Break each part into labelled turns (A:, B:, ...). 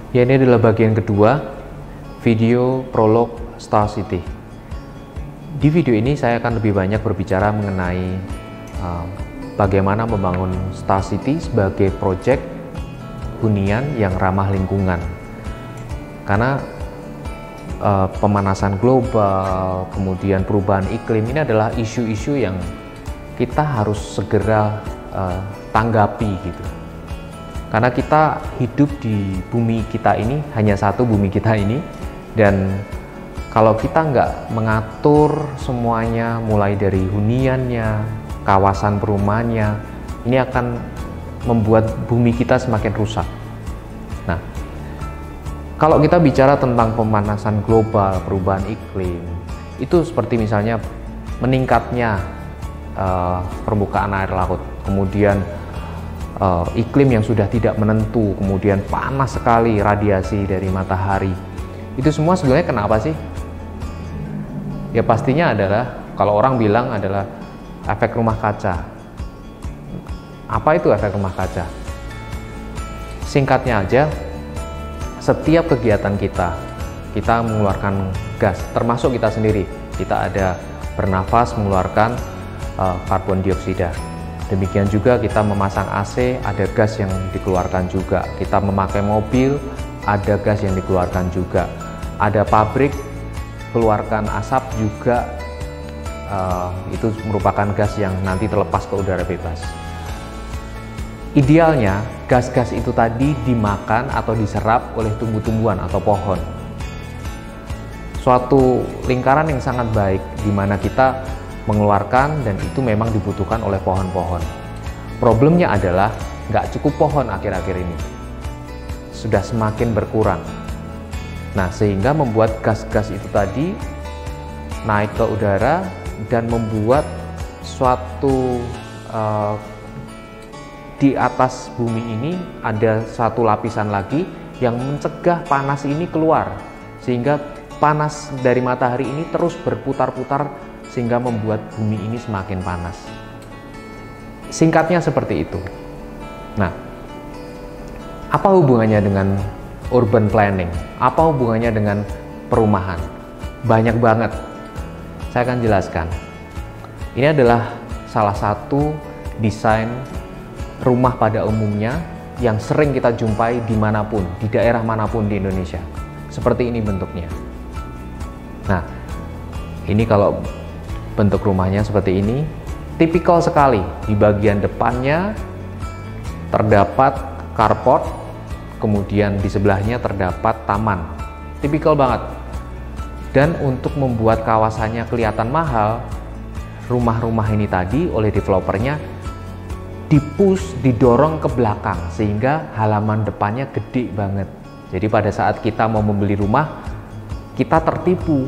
A: Ya, ini adalah bagian kedua video prolog Star City. Di video ini saya akan lebih banyak berbicara mengenai bagaimana membangun Star City sebagai proyek hunian yang ramah lingkungan. Karena pemanasan global, kemudian perubahan iklim, ini adalah isu-isu yang kita harus segera tanggapi gitu. Karena kita hidup di bumi kita ini, hanya satu bumi kita ini, dan kalau kita nggak mengatur semuanya, mulai dari huniannya, kawasan perumahannya, ini akan membuat bumi kita semakin rusak. Nah, kalau kita bicara tentang pemanasan global, perubahan iklim, itu seperti misalnya meningkatnya permukaan air laut, kemudian iklim yang sudah tidak menentu, kemudian panas sekali radiasi dari matahari. Itu semua sebenarnya kenapa sih? Ya pastinya adalah, kalau orang bilang adalah efek rumah kaca. Apa itu efek rumah kaca? Singkatnya aja, setiap kegiatan kita mengeluarkan gas, termasuk kita sendiri. Kita ada bernafas mengeluarkan karbon dioksida. Demikian juga kita memasang AC, ada gas yang dikeluarkan juga. Kita memakai mobil, ada gas yang dikeluarkan juga. Ada pabrik, keluarkan asap juga, itu merupakan gas yang nanti terlepas ke udara bebas. Idealnya, gas-gas itu tadi dimakan atau diserap oleh tumbuh-tumbuhan atau pohon. Suatu lingkaran yang sangat baik, di mana kita mengeluarkan, dan itu memang dibutuhkan oleh pohon-pohon. Problemnya adalah nggak cukup pohon akhir-akhir ini, sudah semakin berkurang. Nah, sehingga membuat gas-gas itu tadi naik ke udara dan membuat suatu di atas bumi ini ada satu lapisan lagi yang mencegah panas ini keluar, sehingga panas dari matahari ini terus berputar-putar sehingga membuat bumi ini semakin panas. Singkatnya seperti itu. Nah, apa hubungannya dengan urban planning? Apa hubungannya dengan perumahan? Banyak banget. Saya akan jelaskan. Ini adalah salah satu desain rumah pada umumnya yang sering kita jumpai dimanapun, di daerah manapun di Indonesia. Seperti ini bentuknya. Nah, ini kalau bentuk rumahnya seperti ini, tipikal sekali. Di bagian depannya terdapat carport, kemudian di sebelahnya terdapat taman. Tipikal banget. Dan untuk membuat kawasannya kelihatan mahal, rumah-rumah ini tadi oleh developernya didorong ke belakang, sehingga halaman depannya gede banget. Jadi pada saat kita mau membeli rumah, kita tertipu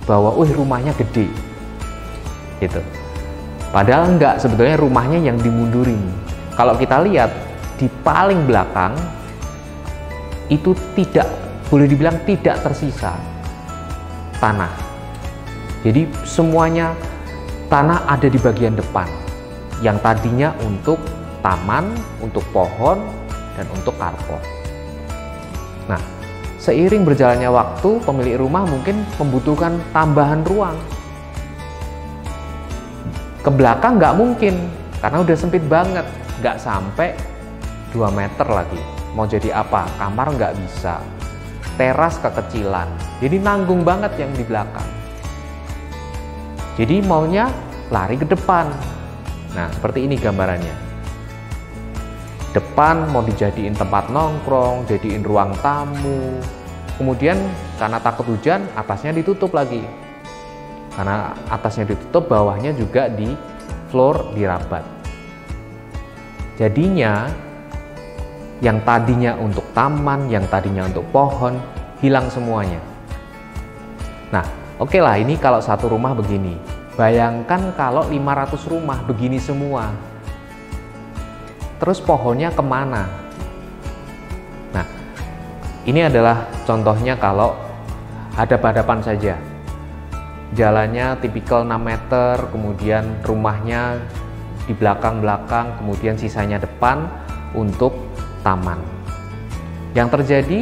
A: bahwa rumahnya gede gitu. Padahal enggak, sebetulnya rumahnya yang dimundurin. Kalau kita lihat di paling belakang itu tidak, boleh dibilang tidak tersisa tanah. Jadi semuanya tanah ada di bagian depan yang tadinya untuk taman, untuk pohon, dan untuk carport. Nah, seiring berjalannya waktu, pemilik rumah mungkin membutuhkan tambahan ruang. Ke belakang nggak mungkin, karena udah sempit banget, nggak sampai 2 meter lagi. Mau jadi apa? Kamar nggak bisa, teras kekecilan, jadi nanggung banget yang di belakang. Jadi maunya lari ke depan. Nah, seperti ini gambarannya. Depan mau dijadiin tempat nongkrong, jadiin ruang tamu. Kemudian karena takut hujan, atasnya ditutup lagi. Karena atasnya ditutup, bawahnya juga di floor dirabat. Jadinya yang tadinya untuk taman, yang tadinya untuk pohon, hilang semuanya. Nah, oke lah, ini kalau satu rumah begini. Bayangkan kalau 500 rumah begini semua. Terus pohonnya kemana? Nah, ini adalah contohnya kalau hadap-hadapan saja. Jalannya tipikal 6 meter, kemudian rumahnya di belakang-belakang, kemudian sisanya depan untuk taman. Yang terjadi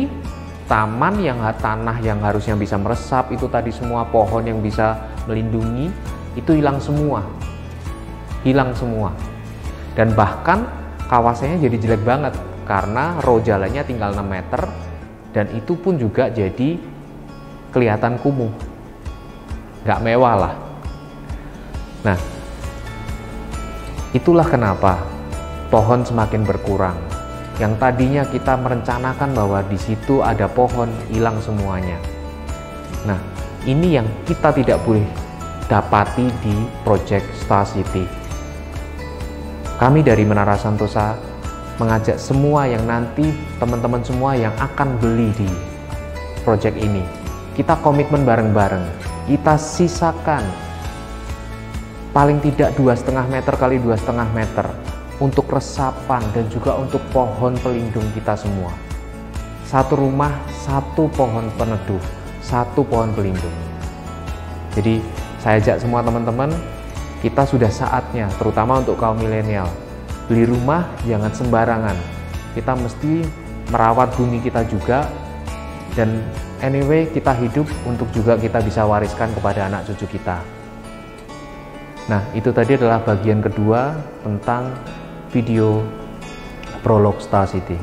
A: taman yang tanah yang harusnya bisa meresap, itu tadi semua pohon yang bisa melindungi, itu hilang semua. Dan bahkan kawasannya jadi jelek banget karena row jalannya tinggal 6 meter dan itu pun juga jadi kelihatan kumuh, nggak mewah lah. Nah, itulah kenapa pohon semakin berkurang. Yang tadinya kita merencanakan bahwa di situ ada pohon, hilang semuanya. Nah, ini yang kita tidak boleh dapati di Project Star City. Kami dari Menara Santosa mengajak semua yang nanti teman-teman semua yang akan beli di project ini, kita komitmen bareng-bareng. Kita sisakan paling tidak 2,5 meter kali 2,5 meter untuk resapan dan juga untuk pohon pelindung kita semua. Satu rumah, satu pohon peneduh, satu pohon pelindung. Jadi saya ajak semua teman-teman, kita sudah saatnya, terutama untuk kaum milenial, beli rumah jangan sembarangan. Kita mesti merawat bumi kita juga, dan anyway kita hidup untuk juga kita bisa wariskan kepada anak cucu kita. Nah, itu tadi adalah bagian kedua tentang video prolog Star City.